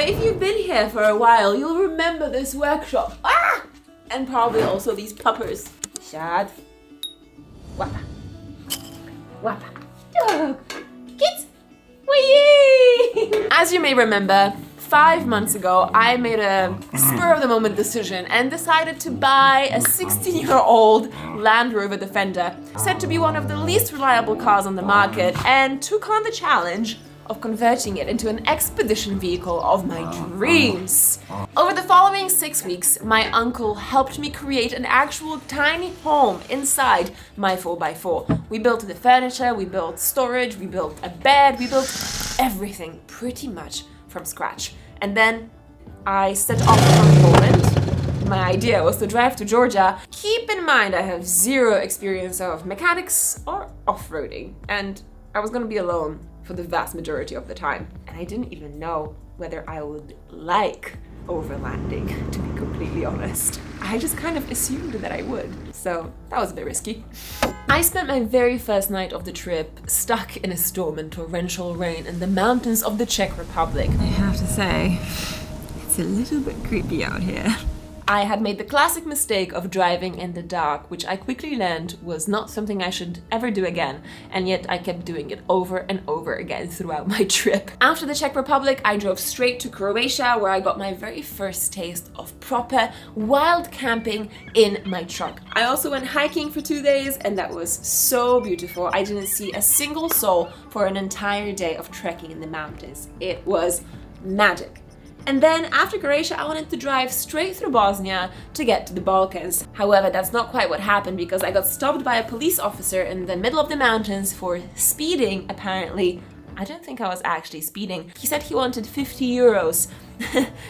if you've been here for a while, you'll remember this workshop. Ah! And probably also these puppers. Shad. Wappa. Wappa. Dog. Kids. Wee! As you may remember, 5 months ago, I made a spur-of-the-moment decision and decided to buy a 16-year-old Land Rover Defender, said to be one of the least reliable cars on the market, and took on the challenge of converting it into an expedition vehicle of my dreams. Over the following 6 weeks, my uncle helped me create an actual tiny home inside my 4x4. We built the furniture, we built storage, we built a bed, we built everything pretty much from scratch. And then I set off from Poland. My idea was to drive to Georgia. Keep in mind I have zero experience of mechanics or off-roading, and I was gonna be alone for the vast majority of the time. And I didn't even know whether I would like overlanding, to be completely honest. I just kind of assumed that I would, so that was a bit risky. I spent my very first night of the trip stuck in a storm and torrential rain in the mountains of the Czech Republic. I have to say, it's a little bit creepy out here. I had made the classic mistake of driving in the dark, which I quickly learned was not something I should ever do again, and yet I kept doing it over and over again throughout my trip. After the Czech Republic, I drove straight to Croatia, where I got my very first taste of proper wild camping in my truck. I also went hiking for 2 days, and that was so beautiful. I didn't see a single soul for an entire day of trekking in the mountains. It was magic. And then after Croatia, I wanted to drive straight through Bosnia to get to the Balkans. However, that's not quite what happened, because I got stopped by a police officer in the middle of the mountains for speeding, apparently. I don't think I was actually speeding. He said he wanted 50 euros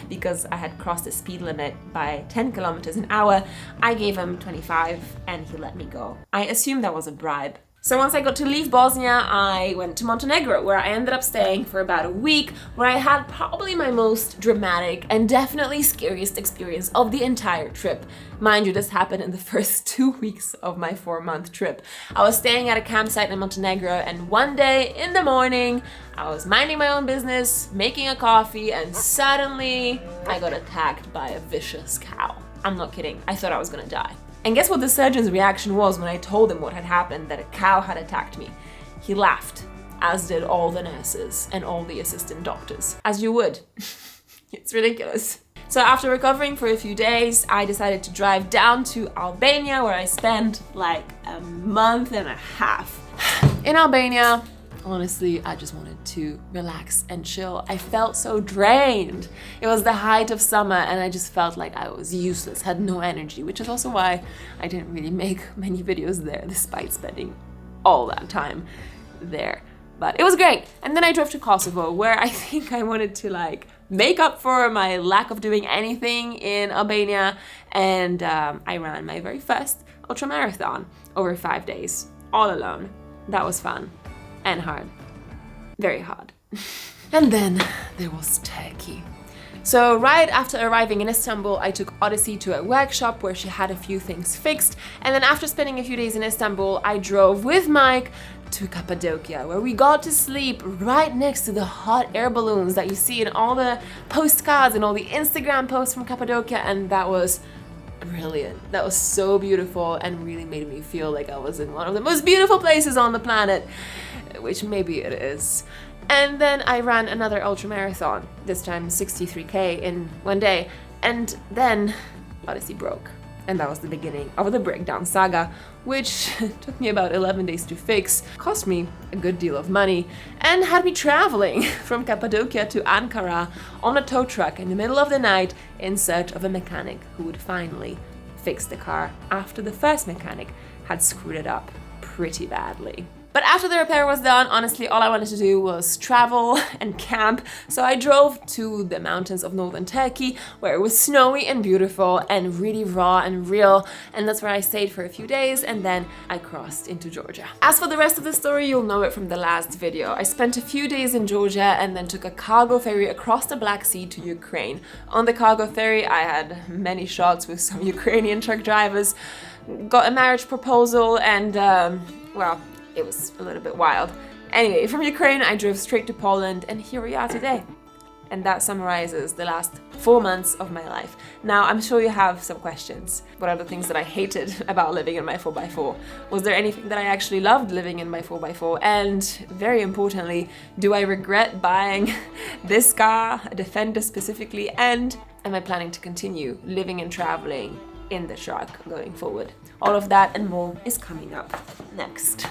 because I had crossed the speed limit by 10 kilometers an hour. I gave him 25 and he let me go. I assumed that was a bribe. So once I got to leave Bosnia, I went to Montenegro, where I ended up staying for about a week, where I had probably my most dramatic and definitely scariest experience of the entire trip. Mind you, this happened in the first 2 weeks of my 4-month trip. I was staying at a campsite in Montenegro, and one day in the morning, I was minding my own business, making a coffee, and suddenly I got attacked by a vicious cow. I'm not kidding, I thought I was gonna die. And guess what the surgeon's reaction was when I told him what had happened, that a cow had attacked me? He laughed, as did all the nurses and all the assistant doctors. As you would. It's ridiculous. So after recovering for a few days, I decided to drive down to Albania, where I spent like a month and a half. In Albania, honestly, I just wanted to relax and chill. I felt so drained. It was the height of summer and I just felt like I was useless, had no energy, which is also why I didn't really make many videos there, despite spending all that time there. But it was great. And then I drove to Kosovo, where I think I wanted to make up for my lack of doing anything in Albania. And I ran my very first ultramarathon over 5 days, all alone. That was fun. And hard. Very hard. And then there was Turkey. So right after arriving in Istanbul, I took Odyssey to a workshop where she had a few things fixed. And then after spending a few days in Istanbul, I drove with Mike to Cappadocia, where we got to sleep right next to the hot air balloons that you see in all the postcards and all the Instagram posts from Cappadocia. And that was brilliant. That was so beautiful and really made me feel like I was in one of the most beautiful places on the planet, which maybe it is. And then I ran another ultramarathon, this time 63K in one day, and then Odyssey broke. And that was the beginning of the breakdown saga, which took me about 11 days to fix, cost me a good deal of money, and had me traveling from Cappadocia to Ankara on a tow truck in the middle of the night in search of a mechanic who would finally fix the car after the first mechanic had screwed it up pretty badly. But after the repair was done, honestly, all I wanted to do was travel and camp. So I drove to the mountains of northern Turkey, where it was snowy and beautiful and really raw and real. And that's where I stayed for a few days, and then I crossed into Georgia. As for the rest of the story, you'll know it from the last video. I spent a few days in Georgia and then took a cargo ferry across the Black Sea to Ukraine. On the cargo ferry, I had many shots with some Ukrainian truck drivers, got a marriage proposal, and well, it was a little bit wild. Anyway, from Ukraine, I drove straight to Poland, and here we are today. And that summarizes the last 4 months of my life. Now, I'm sure you have some questions. What are the things that I hated about living in my 4x4? Was there anything that I actually loved living in my 4x4? And very importantly, do I regret buying this car, a Defender specifically? And am I planning to continue living and traveling in the truck going forward? All of that and more is coming up next.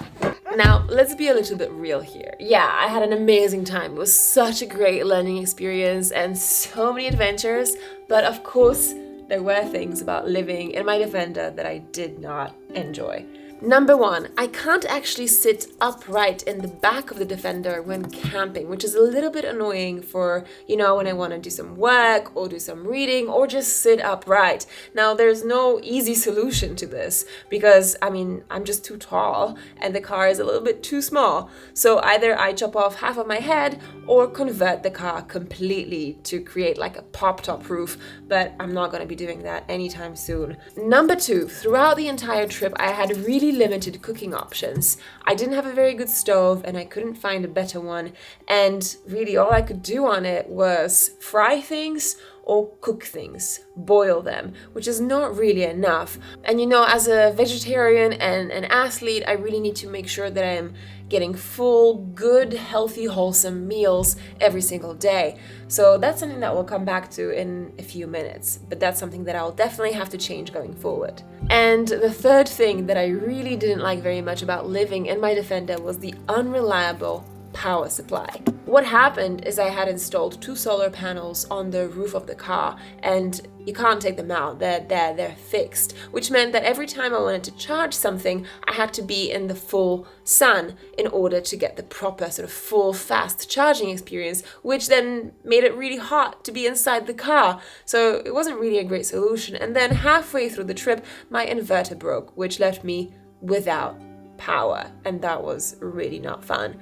Now, let's be a little bit real here. Yeah, I had an amazing time. It was such a great learning experience and so many adventures, but of course, there were things about living in my Defender that I did not enjoy. Number one, I can't actually sit upright in the back of the Defender when camping, which is a little bit annoying for, when I want to do some work or do some reading or just sit upright. Now, there's no easy solution to this because, I'm just too tall and the car is a little bit too small. So either I chop off half of my head or convert the car completely to create like a pop-top roof, but I'm not going to be doing that anytime soon. Number two, throughout the entire trip, I had really limited cooking options. I didn't have a very good stove and I couldn't find a better one, and really all I could do on it was fry things or cook things, boil them, which is not really enough. And as a vegetarian and an athlete, I really need to make sure that I'm getting full, good, healthy, wholesome meals every single day. So that's something that we'll come back to in a few minutes, but that's something that I'll definitely have to change going forward. And the third thing that I really didn't like very much about living in my Defender was the unreliable power supply. What happened is I had installed 2 solar panels on the roof of the car, and you can't take them out. They're fixed, which meant that every time I wanted to charge something, I had to be in the full sun in order to get the proper sort of full fast charging experience, which then made it really hot to be inside the car. So it wasn't really a great solution. And then halfway through the trip, my inverter broke, which left me without power, and that was really not fun.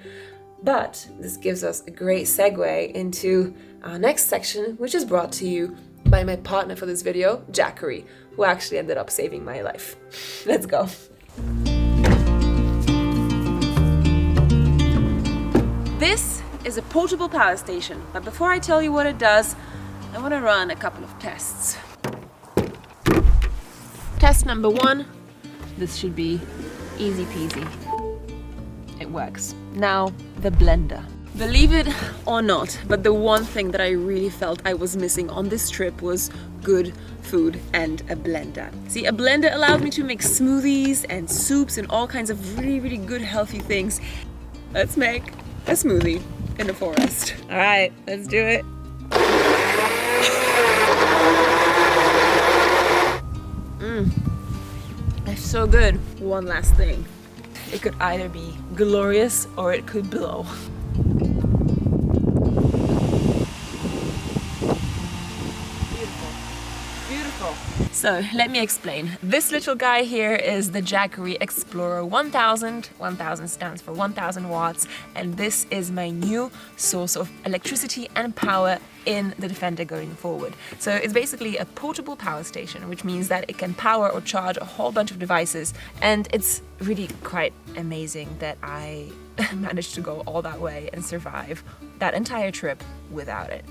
But this gives us a great segue into our next section, which is brought to you by my partner for this video, Jeffry, who actually ended up saving my life. Let's go. This is a portable power station, but before I tell you what it does, I want to run a couple of tests. Test number 1, this should be easy peasy. It works. Now, the blender. Believe it or not, but the one thing that I really felt I was missing on this trip was good food and a blender. See, a blender allowed me to make smoothies and soups and all kinds of really, really good healthy things. Let's make a smoothie in the forest. All right, let's do it. It's so good. One last thing. It could either be glorious or it could blow. Beautiful. Beautiful. So let me explain. This little guy here is the Jeffry Explorer 1000. 1000 stands for 1000 watts, and this is my new source of electricity and power in the Defender going forward. So it's basically a portable power station, which means that it can power or charge a whole bunch of devices, and it's really quite amazing that I managed to go all that way and survive that entire trip without it.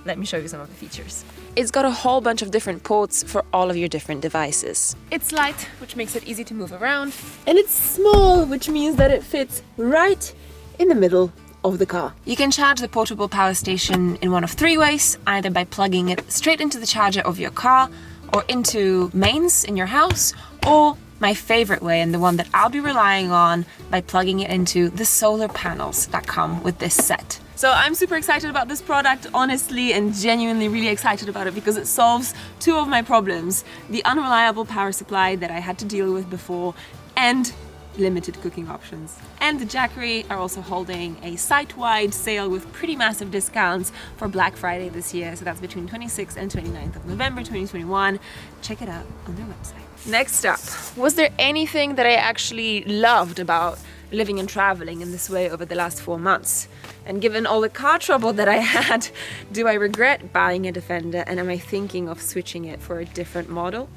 Let me show you some of the features. It's got a whole bunch of different ports for all of your different devices. It's light, which makes it easy to move around, and it's small, which means that it fits right in the middle of the car. You can charge the portable power station in one of 3 ways, either by plugging it straight into the charger of your car or into mains in your house, or my favorite way, and the one that I'll be relying on, by plugging it into the solar panels that come with this set. So I'm super excited about this product, honestly, and genuinely really excited about it because it solves 2 of my problems: the unreliable power supply that I had to deal with before and limited cooking options. And the Jeffry are also holding a site-wide sale with pretty massive discounts for Black Friday this year, so that's between 26th and 29th of November 2021. Check it out on their website. Next up, was there anything that I actually loved about living and traveling in this way over the last 4 months? And given all the car trouble that I had, do I regret buying a Defender, and am I thinking of switching it for a different model?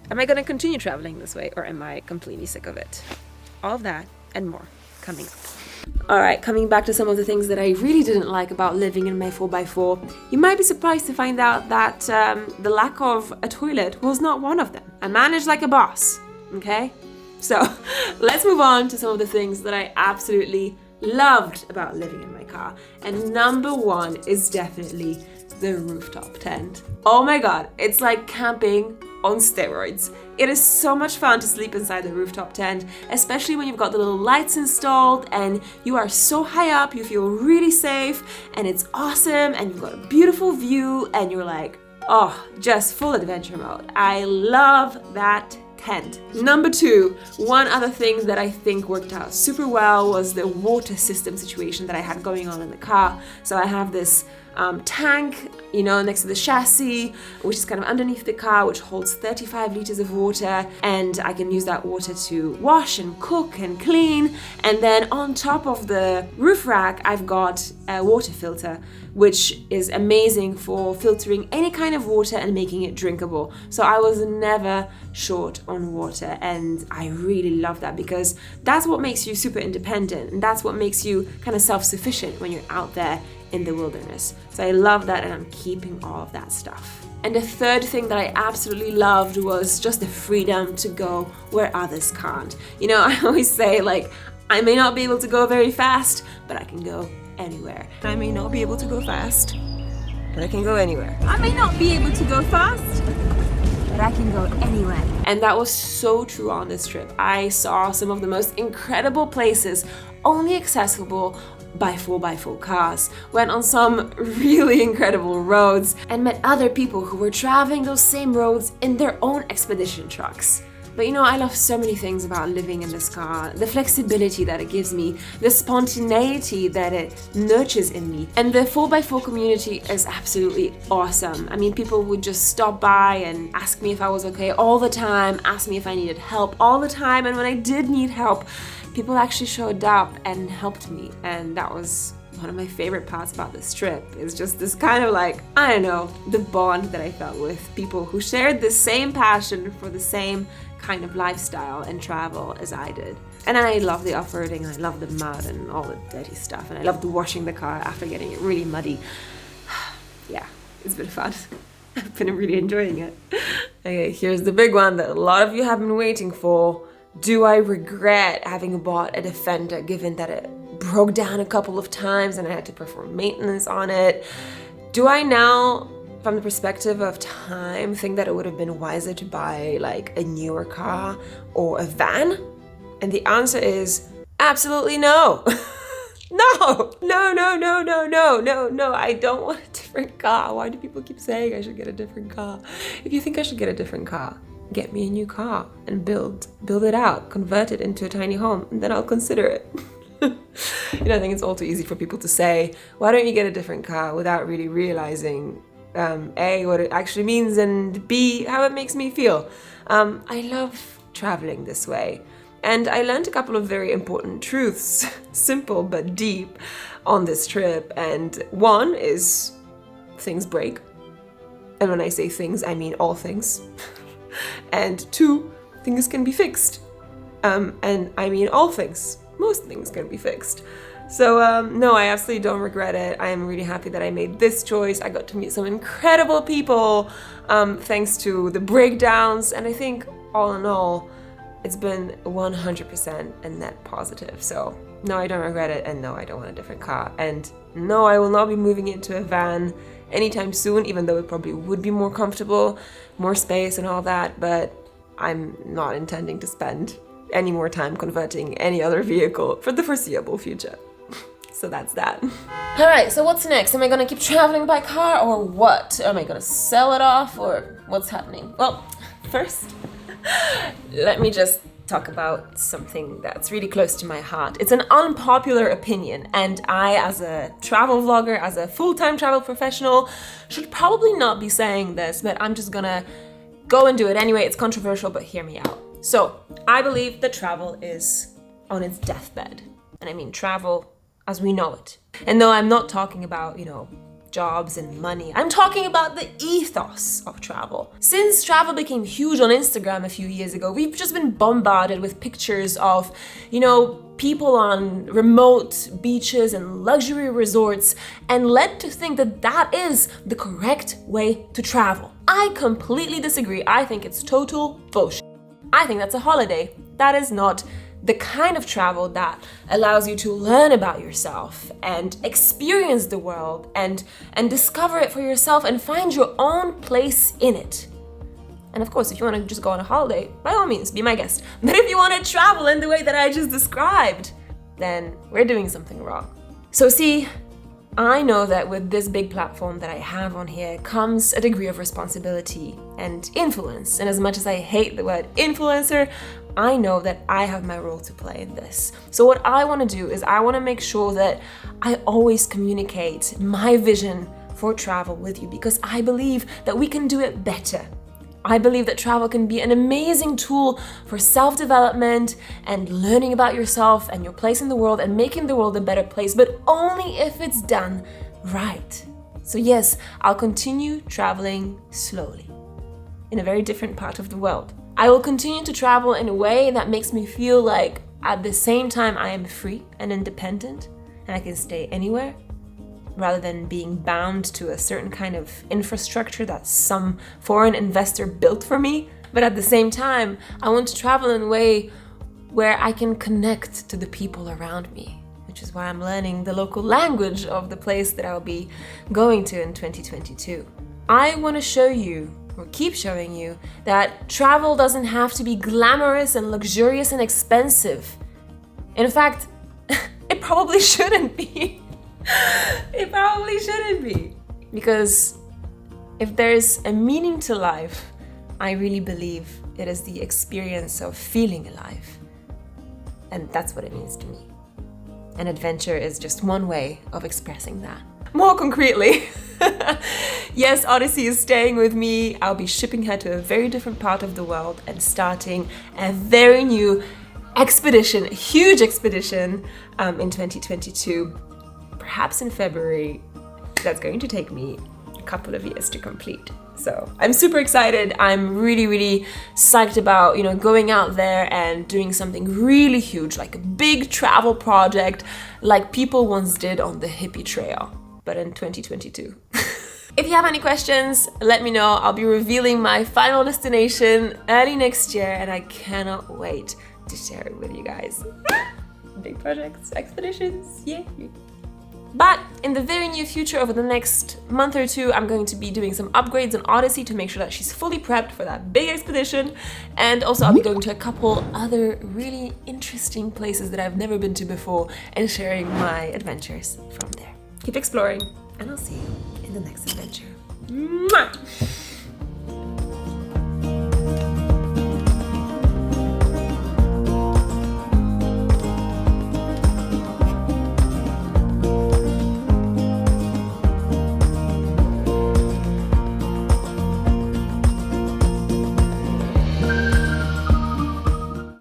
Am I going to continue traveling this way, or am I completely sick of it? All of that and more coming up. Alright, coming back to some of the things that I really didn't like about living in my 4x4, you might be surprised to find out that the lack of a toilet was not one of them. I managed like a boss, okay? So, let's move on to some of the things that I absolutely loved about living in my car. And number one is definitely the rooftop tent. Oh my god, it's like camping on steroids. It is so much fun to sleep inside the rooftop tent, especially when you've got the little lights installed and you are so high up, you feel really safe and it's awesome and you've got a beautiful view and you're like, oh, just full adventure mode. I love that tent. Number two, one other thing that I think worked out super well was the water system situation that I had going on in the car. So I have this tank, you know, next to the chassis, which is kind of underneath the car, which holds 35 liters of water, and I can use that water to wash and cook and clean. And then on top of the roof rack, I've got a water filter, which is amazing for filtering any kind of water and making it drinkable. So I was never short on water, and I really love that because that's what makes you super independent, and that's what makes you kind of self-sufficient when you're out there in the wilderness. So I love that, and I'm keeping all of that stuff. And the third thing that I absolutely loved was just the freedom to go where others can't. You know, I always say, like, I may not be able to go very fast, but I can go anywhere. I may not be able to go fast, But I can go anywhere. I may not be able to go fast, but I can go anywhere. And that was so true on this trip. I saw some of the most incredible places only accessible by 4x4 cars, went on some really incredible roads, and met other people who were traveling those same roads in their own expedition trucks. But you know, I love so many things about living in this car. The flexibility that it gives me, the spontaneity that it nurtures in me. And the 4x4 community is absolutely awesome. I mean, people would just stop by and ask me if I was okay all the time, ask me if I needed help all the time, and when I did need help, people actually showed up and helped me. And that was one of my favorite parts about this trip, is just this kind of like, I don't know, the bond that I felt with people who shared the same passion for the same kind of lifestyle and travel as I did. And I love the off-roading, and I love the mud and all the dirty stuff, and I loved washing the car after getting it really muddy. Yeah, it's been fun. I've been really enjoying it. Okay, here's the big one that a lot of you have been waiting for. Do I regret having bought a Defender, given that it broke down a couple of times and I had to perform maintenance on it? Do I now, from the perspective of time, think that it would have been wiser to buy like a newer car or a van? And the answer is absolutely no. No, I don't want a different car. Why do people keep saying I should get a different car? If you think I should get a different car, get me a new car and build it out, convert it into a tiny home, and then I'll consider it. You know, I think it's all too easy for people to say, why don't you get a different car, without really realizing A, what it actually means, and B, how it makes me feel. I love traveling this way. And I learned a couple of very important truths, simple but deep, on this trip. And one is things break. And when I say things, I mean all things. And two, things can be fixed. And I mean all things. Most things can be fixed. So no, I absolutely don't regret it. I am really happy that I made this choice. I got to meet some incredible people thanks to the breakdowns. And I think all in all, it's been 100% a net positive. So no, I don't regret it. And no, I don't want a different car. And no, I will not be moving into a van anytime soon, even though it probably would be more comfortable, more space and all that, but I'm not intending to spend any more time converting any other vehicle for the foreseeable future. So that's that. All right, so what's next? Am I gonna keep traveling by car or what? Am I gonna sell it off or what's happening? Well, first, let me just talk about something that's really close to my heart. It's an unpopular opinion, and I, as a travel vlogger, as a full-time travel professional, should probably not be saying this, but I'm just gonna go and do it anyway. It's controversial, but hear me out. So, I believe that travel is on its deathbed. And I mean travel as we know it. And no, I'm not talking about, you know, jobs and money. I'm talking about the ethos of travel. Since travel became huge on Instagram a few years ago, we've just been bombarded with pictures of, people on remote beaches and luxury resorts, and led to think that that is the correct way to travel. I completely disagree. I think it's total bullshit. I think that's a holiday. That is not the kind of travel that allows you to learn about yourself and experience the world and discover it for yourself and find your own place in it. And of course, if you want to just go on a holiday, by all means, be my guest. But if you want to travel in the way that I just described, then we're doing something wrong. So see, I know that with this big platform that I have on here comes a degree of responsibility and influence. And as much as I hate the word influencer, I know that I have my role to play in this. So what I want to do is I want to make sure that I always communicate my vision for travel with you, because I believe that we can do it better. I believe that travel can be an amazing tool for self-development and learning about yourself and your place in the world and making the world a better place, but only if it's done right. So yes, I'll continue traveling slowly in a very different part of the world. I will continue to travel in a way that makes me feel like at the same time I am free and independent and I can stay anywhere, rather than being bound to a certain kind of infrastructure that some foreign investor built for me. But at the same time, I want to travel in a way where I can connect to the people around me, which is why I'm learning the local language of the place that I'll be going to in 2022. I want to show you, or keep showing you, that travel doesn't have to be glamorous and luxurious and expensive. In fact, it probably shouldn't be. It probably shouldn't be. Because if there's a meaning to life, I really believe it is the experience of feeling alive. And that's what it means to me. And adventure is just one way of expressing that. More concretely, yes, Odyssey is staying with me. I'll be shipping her to a very different part of the world and starting a very new expedition, a huge expedition in 2022. Perhaps in February. That's going to take me a couple of years to complete. So I'm super excited. I'm really psyched about, going out there and doing something really huge, like a big travel project, like people once did on the hippie trail, but in 2022. If you have any questions, let me know. I'll be revealing my final destination early next year, and I cannot wait to share it with you guys. Big projects, expeditions, yay! But in the very near future, over the next month or two, I'm going to be doing some upgrades on Odyssey to make sure that she's fully prepped for that big expedition. And also I'll be going to a couple other really interesting places that I've never been to before and sharing my adventures from there. Keep exploring, and I'll see you in the next adventure. Mwah!